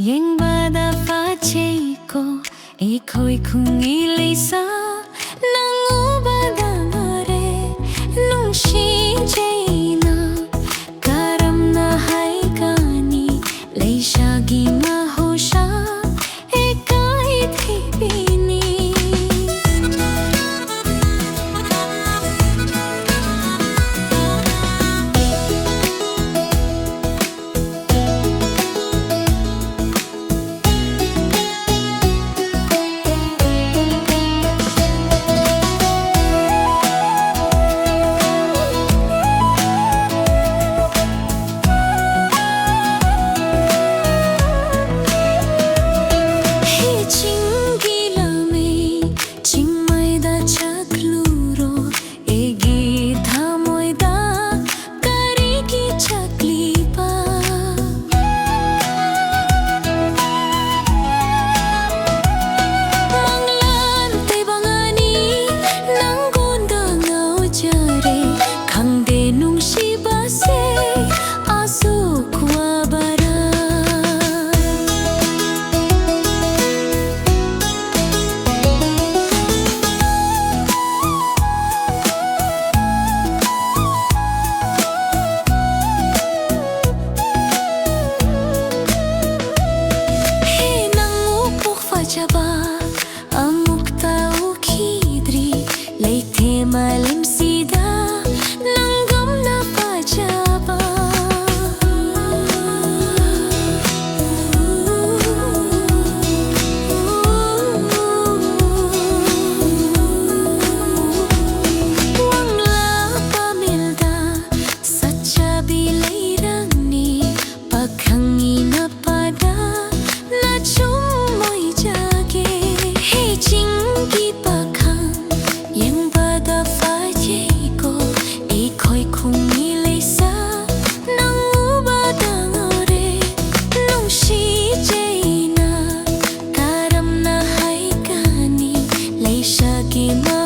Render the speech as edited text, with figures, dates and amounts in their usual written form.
Yengba pha chei ko e khoi khungi leisa nanguba dangare nungshi chei na karam na hai kani leisha gi mahosha e kai thi bini Malim sida nanggam na pajaba Wangla pamilda sacha bilay rangni paghangi na pada na chumoy jage hey chingi pakhang yang Shaggy.